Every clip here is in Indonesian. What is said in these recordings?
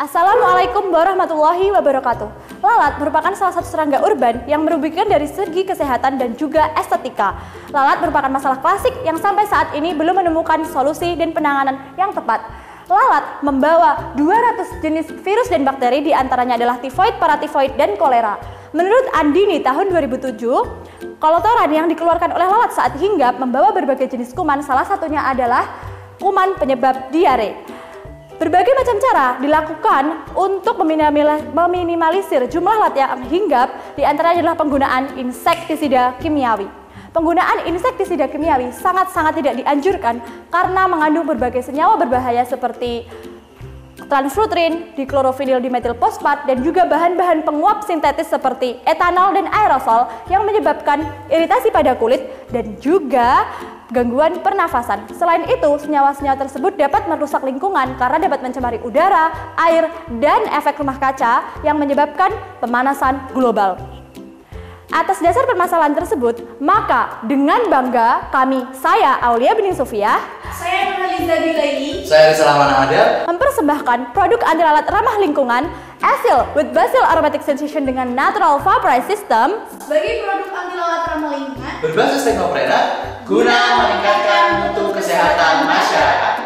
Assalamualaikum warahmatullahi wabarakatuh. Lalat merupakan salah satu serangga urban yang merugikan dari segi kesehatan dan juga estetika. Lalat merupakan masalah klasik yang sampai saat ini belum menemukan solusi dan penanganan yang tepat. Lalat membawa 200 jenis virus dan bakteri, diantaranya adalah tifoid, paratifoid, dan kolera. Menurut Andini tahun 2007, kotoran yang dikeluarkan oleh lalat saat hinggap membawa berbagai jenis kuman, salah satunya adalah kuman penyebab diare. Berbagai macam cara dilakukan untuk meminimalisir jumlah lalat yang hinggap, diantaranya adalah penggunaan insektisida kimiawi. Penggunaan insektisida kimiawi sangat-sangat tidak dianjurkan karena mengandung berbagai senyawa berbahaya seperti transflutrin, diklorovinil dimetil fosfat, dan juga bahan-bahan penguap sintetis seperti etanol dan aerosol yang menyebabkan iritasi pada kulit dan juga gangguan pernafasan. Selain itu, senyawa-senyawa tersebut dapat merusak lingkungan karena dapat mencemari udara, air, dan efek rumah kaca yang menyebabkan pemanasan global. Atas dasar permasalahan tersebut, maka dengan bangga saya Aulia Bening Sofia, saya Nurhaliza Bilaili, saya Rizal Adel, mempersembahkan produk anti lalat ramah lingkungan Asil with Basil Aromatic Sensation dengan Natural Vaporize System sebagai produk anti lalat ramah lingkungan berbasis teknopreneur guna meningkatkan mutu kesehatan masyarakat.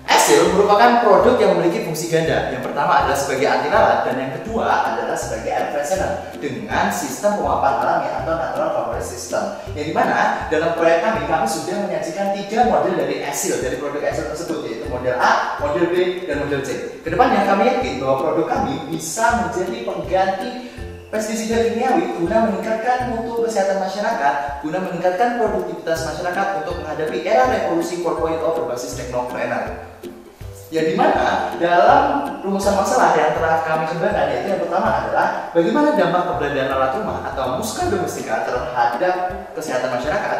Asil merupakan produk yang memiliki fungsi ganda. Yang pertama adalah sebagai anti lalat dan yang kedua adalah sebagai air freshener dengan sistem penguapan alami atau natural vaporize system. Yang dimana dalam proyek kami sudah menyajikan 3 model dari Asil, dari produk Asil tersebut, yaitu model A, model B, dan model C. Kedepannya kami yakin bahwa produk kami bisa menjadi pengganti pestisida kimiawi guna meningkatkan mutu kesehatan masyarakat, guna meningkatkan produktivitas masyarakat untuk menghadapi era revolusi 4.0 berbasis teknopreneur. Yang dimana dalam rumusan masalah yang telah kami kembangkan, yaitu yang pertama adalah bagaimana dampak keberadaan lalat rumah atau Musca domestica terhadap kesehatan masyarakat.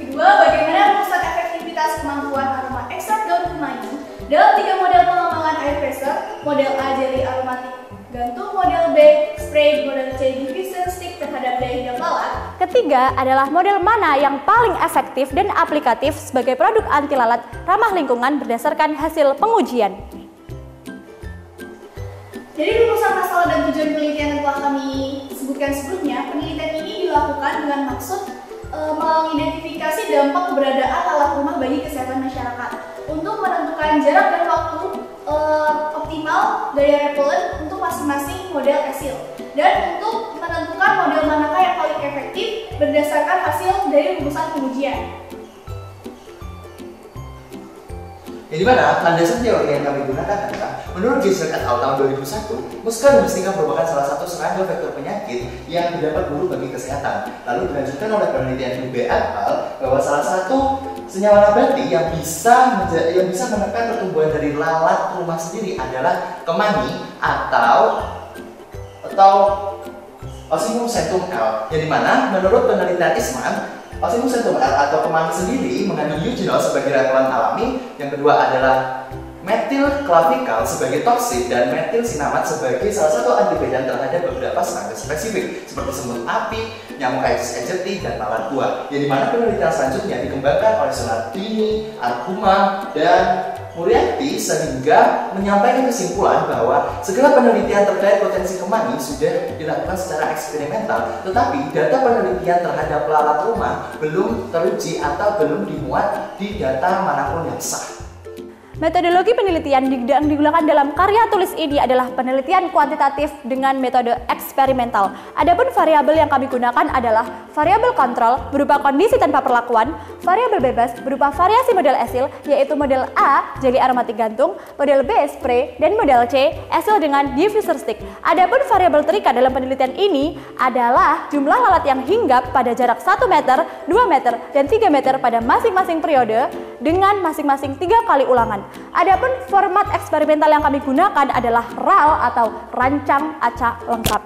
Kedua, bagaimana merusak efektivitas kemampuan aroma ekstrak daun kemangi dalam 3 model pengembangan air fresher, model A jelly aromatik gantung, model B spray, model C diffuser stick terhadap daya hinggap lalat. Ketiga adalah model mana yang paling efektif dan aplikatif sebagai produk anti lalat ramah lingkungan berdasarkan hasil pengujian. Dari rumusan masalah dan tujuan penelitian yang telah kami sebutkan sebelumnya, penelitian ini dilakukan dengan maksud mengidentifikasi dampak keberadaan lalat rumah bagi kesehatan masyarakat untuk menentukan jarak dan waktu optimal daya repelen untuk masing-masing model Asil dan untuk menentukan model manakah yang paling efektif berdasarkan hasil dari rumusan pengujian. Yang dimana landasan teori yang kami gunakan adalah menurut Giesler et al. Tahun 2001, Musca domestica merupakan salah satu serangga vektor penyakit yang dapat buruk bagi kesehatan. Lalu dilanjutkan oleh penelitian Dube et al. Bahwa salah satu senyawa nabati yang bisa menekan pertumbuhan dari lalat rumah sendiri adalah kemangi atau Osimum centum L. Yang dimana menurut penelitian Isman, Osimum centum L atau kemangi sendiri mengandung eugenol sebagai repelen alami. Yang kedua adalah metil clavical sebagai toksin dan metil sinamat sebagai salah satu antivedan terhadap beberapa serangga spesifik seperti semut api, nyamuk Aedes aegypti, dan lalat buah. Yang dimana penelitian selanjutnya dikembangkan oleh Sonardini, Arkuma, dan Muriarty sehingga menyampaikan kesimpulan bahwa segala penelitian terkait potensi kemangi sudah dilakukan secara eksperimental, tetapi data penelitian terhadap lalat rumah belum teruji atau belum dimuat di data manapun yang sah. Metodologi penelitian yang digunakan dalam karya tulis ini adalah penelitian kuantitatif dengan metode eksperimental. Adapun variabel yang kami gunakan adalah variabel kontrol berupa kondisi tanpa perlakuan, variabel bebas berupa variasi model Asil yaitu model A jelly aromatik gantung, model B spray, dan model C Asil dengan diffuser stick. Adapun variabel terikat dalam penelitian ini adalah jumlah lalat yang hinggap pada jarak 1 meter, 2 meter, dan 3 meter pada masing-masing periode dengan masing-masing 3 kali ulangan. Adapun format eksperimental yang kami gunakan adalah RAL atau rancang acak lengkap.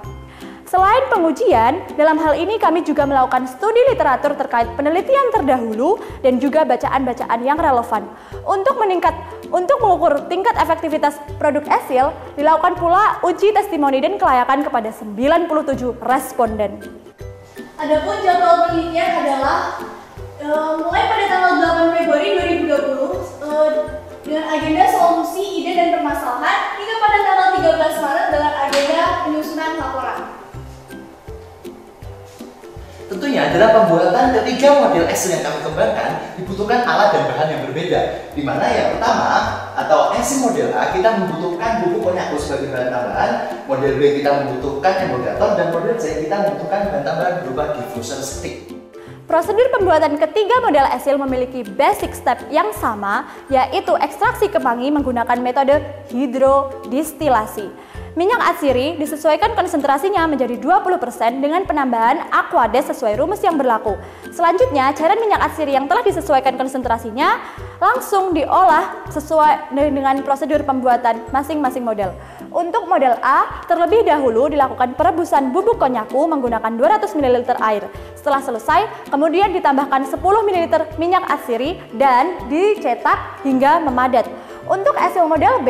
Selain pengujian, dalam hal ini kami juga melakukan studi literatur terkait penelitian terdahulu dan juga bacaan-bacaan yang relevan. Untuk mengukur tingkat efektivitas produk Asil, dilakukan pula uji testimoni dan kelayakan kepada 97 responden. Adapun jadwal penelitian adalah mulai pada tanggal 8 Februari 2020 dengan agenda solusi, ide, dan permasalahan hingga esil yang kami kembangkan dibutuhkan alat dan bahan yang berbeda. Di mana yang pertama atau esil model A kita membutuhkan bubuk konyaku sebagai bahan tambahan, model B kita membutuhkan emulgator, dan model C kita membutuhkan bahan tambahan berupa diffuser stick. Prosedur pembuatan ketiga model esil memiliki basic step yang sama, yaitu ekstraksi kemangi menggunakan metode hidrodistilasi. Minyak atsiri disesuaikan konsentrasinya menjadi 20% dengan penambahan aquades sesuai rumus yang berlaku. Selanjutnya, cairan minyak atsiri yang telah disesuaikan konsentrasinya langsung diolah sesuai dengan prosedur pembuatan masing-masing model. Untuk model A, terlebih dahulu dilakukan perebusan bubuk konyaku menggunakan 200 ml air. Setelah selesai, kemudian ditambahkan 10 ml minyak atsiri dan dicetak hingga memadat. Untuk esil model B,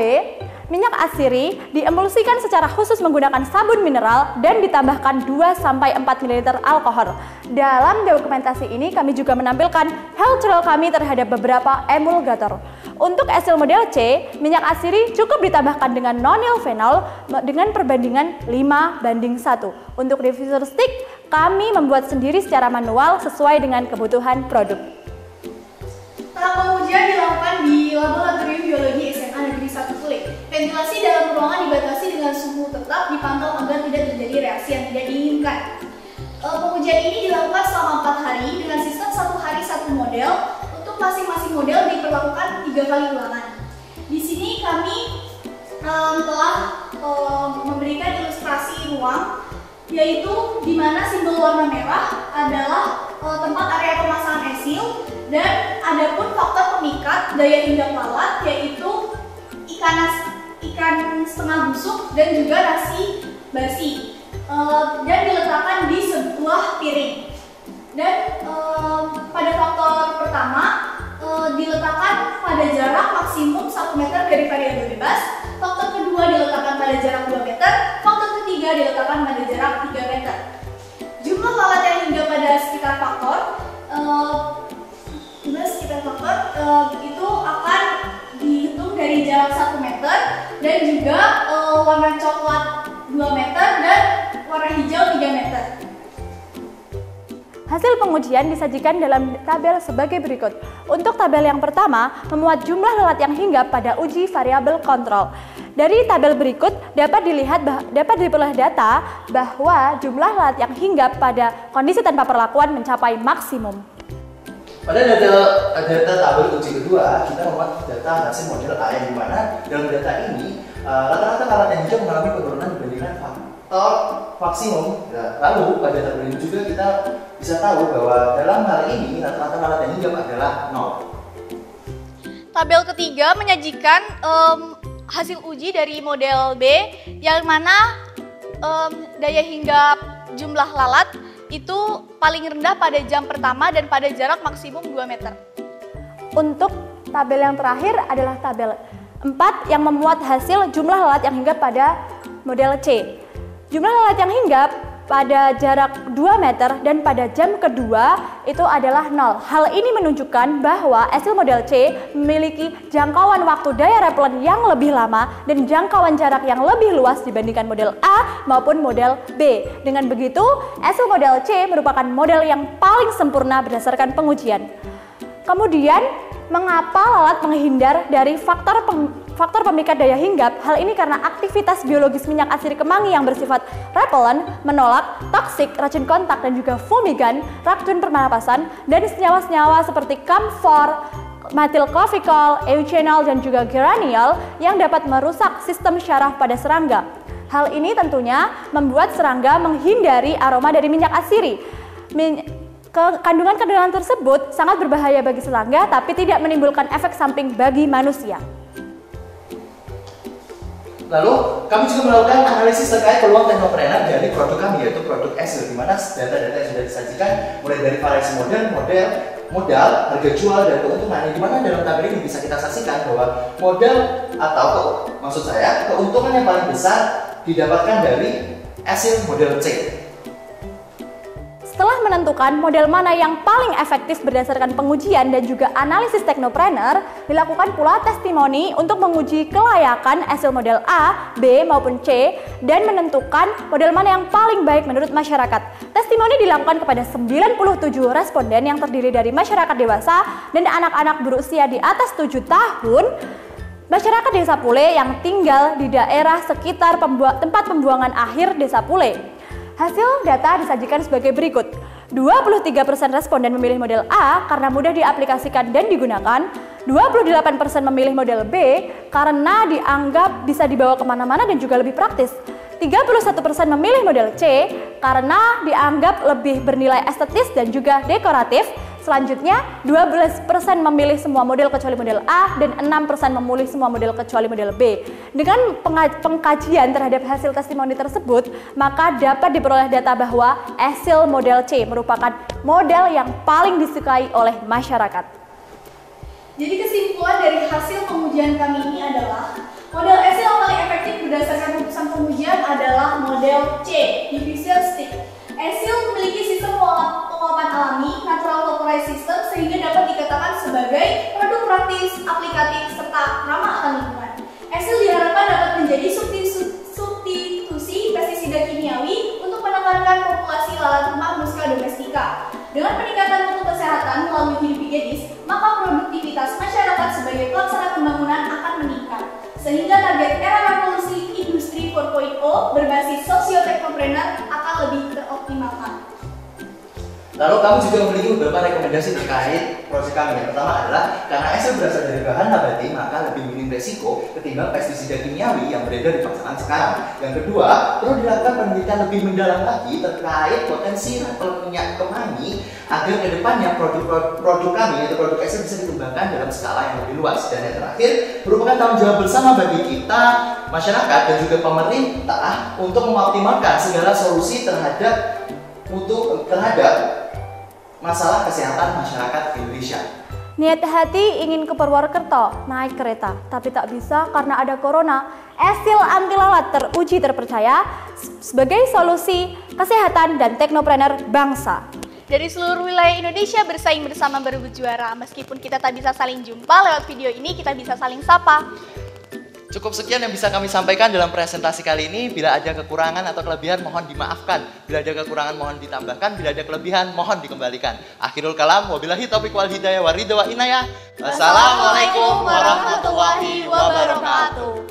minyak atsiri diemulsikan secara khusus menggunakan sabun mineral dan ditambahkan 2-4 ml alkohol. Dalam dokumentasi ini kami juga menampilkan health trial kami terhadap beberapa emulgator. Untuk esil model C, minyak atsiri cukup ditambahkan dengan nonil fenol dengan perbandingan 5:1. Untuk diffuser stick, kami membuat sendiri secara manual sesuai dengan kebutuhan produk. Tahap pengujian dilakukan di Laboratorium Biologi SMA Negeri 1 Kulit. Ventilasi dalam ruangan dibatasi dengan suhu tetap dipantau agar tidak terjadi reaksi yang tidak diinginkan. Pengujian ini dilakukan selama 4 hari dengan sistem 1 hari 1 model. Untuk masing-masing model diperlakukan 3 kali ulangan. Di sini kami telah memberikan ilustrasi ruang, yaitu di mana simbol warna merah adalah tempat area pemasangan esil, dan adapun faktor pemikat daya hinggap lalat yaitu ikan setengah busuk dan juga nasi basi, dan diletakkan di sebuah piring. Dan pada faktor pertama diletakkan pada jarak maksimum 1 meter dari variabel bebas, faktor kedua diletakkan pada jarak 2 meter, faktor ketiga diletakkan pada jarak 3 meter. Jumlah lalat yang hingga pada sekitar faktor itu akan dihitung dari jarak 1 meter, dan juga warna coklat 2 meter dan warna hijau 3 meter. Hasil pengujian disajikan dalam tabel sebagai berikut. Untuk tabel yang pertama, memuat jumlah lalat yang hinggap pada uji variabel kontrol. Dari tabel berikut dapat diperoleh data bahwa jumlah lalat yang hinggap pada kondisi tanpa perlakuan mencapai maksimum. Pada data tabel uji kedua, kita memuat data hasil model A yang dimana dalam data ini rata-rata lalat yang hinggap mengalami penurunan dibandingkan faktor maksimum. Lalu pada tabel ini juga kita bisa tahu bahwa dalam hal ini rata-rata lalat yang hinggap adalah 0. Tabel ketiga menyajikan hasil uji dari model B yang mana daya hinggap jumlah lalat itu paling rendah pada jam pertama dan pada jarak maksimum 2 meter. Untuk tabel yang terakhir adalah tabel 4 yang memuat hasil jumlah lalat yang hinggap pada model C. Jumlah lalat yang hinggap pada jarak 2 meter dan pada jam kedua itu adalah 0. Hal ini menunjukkan bahwa esil model C memiliki jangkauan waktu daya repelen yang lebih lama dan jangkauan jarak yang lebih luas dibandingkan model A maupun model B. Dengan begitu, esil model C merupakan model yang paling sempurna berdasarkan pengujian. Kemudian, mengapa lalat menghindar dari faktor pemikat daya hinggap? Hal ini karena aktivitas biologis minyak atsiri kemangi yang bersifat repellent, menolak, toksik, racun kontak, dan juga fumigan, racun pernapasan, dan senyawa-senyawa seperti camphor, methylclovical, eugenol, dan juga geraniol yang dapat merusak sistem syaraf pada serangga. Hal ini tentunya membuat serangga menghindari aroma dari minyak atsiri. Kandungan-kandungan tersebut sangat berbahaya bagi serangga tapi tidak menimbulkan efek samping bagi manusia. Lalu kami juga melakukan analisis terkait peluang teknoprener dari produk kami, yaitu produk esil, di mana data-data yang sudah disajikan mulai dari variasi modal, harga jual, dan keuntungan. Di mana dalam tabel ini bisa kita saksikan bahwa modal atau keuntungan yang paling besar didapatkan dari esil model C. Setelah menentukan model mana yang paling efektif berdasarkan pengujian dan juga analisis teknopreneur, dilakukan pula testimoni untuk menguji kelayakan hasil model A, B, maupun C, dan menentukan model mana yang paling baik menurut masyarakat. Testimoni dilakukan kepada 97 responden yang terdiri dari masyarakat dewasa dan anak-anak berusia di atas 7 tahun, masyarakat Desa Pule yang tinggal di daerah sekitar tempat pembuangan akhir Desa Pule. Hasil data disajikan sebagai berikut. 23% responden memilih model A karena mudah diaplikasikan dan digunakan. 28% memilih model B karena dianggap bisa dibawa kemana-mana dan juga lebih praktis. 31% memilih model C karena dianggap lebih bernilai estetis dan juga dekoratif. Selanjutnya, 12% memilih semua model kecuali model A dan 6% memilih semua model kecuali model B. Dengan pengkajian terhadap hasil testimoni tersebut, maka dapat diperoleh data bahwa hasil model C merupakan model yang paling disukai oleh masyarakat. Jadi kesimpulan dari hasil pengujian kami ini adalah model SL yang paling efektif berdasarkan putusan pengujian adalah model C, diffuser stick. SL memiliki sistem penguapan alami, natural vaporized system, sehingga dapat dikatakan sebagai produk praktis, aplikatif, serta ramah akan lingkungan. SL diharapkan dapat menjadi substitusi pestisida kimiawi untuk menekankan populasi lalat rumah Musca domestica. Dengan peningkatan mutu kesehatan melalui hidup higienis, maka produktivitas masyarakat sebagai pelaksana pembangunan akan meningkat. Sehingga target era revolusi industri 4.0 berbasis socio-teknopreneur akan lebih teroptimalkan. Lalu kamu juga memiliki beberapa rekomendasi terkait proyek kami. Yang pertama adalah karena SL berasal dari bahan nabati, maka lebih minim resiko ketimbang pestisida kimiawi yang beredar di pasaran sekarang. Yang kedua, perlu dilakukan penelitian lebih mendalam lagi terkait potensi level minyak kemangi agar kedepannya produk kami yaitu produk SL bisa dikembangkan dalam skala yang lebih luas. Dan yang terakhir, merupakan tanggung jawab bersama bagi kita, masyarakat dan juga pemerintah untuk mengoptimalkan segala solusi terhadap masalah kesehatan masyarakat Indonesia. Niat hati ingin ke Purwokerto naik kereta, tapi tak bisa karena ada corona. SL anti lalat teruji terpercaya sebagai solusi kesehatan dan teknopreneur bangsa. Dari seluruh wilayah Indonesia bersaing bersama berebut juara. Meskipun kita tak bisa saling jumpa lewat video ini, kita bisa saling sapa. Cukup sekian yang bisa kami sampaikan dalam presentasi kali ini. Bila ada kekurangan atau kelebihan mohon dimaafkan. Bila ada kekurangan mohon ditambahkan. Bila ada kelebihan mohon dikembalikan. Akhirul kalam, wabillahi taufiq wal hidayah wa ridha wa inayah. Wassalamualaikum warahmatullahi wabarakatuh.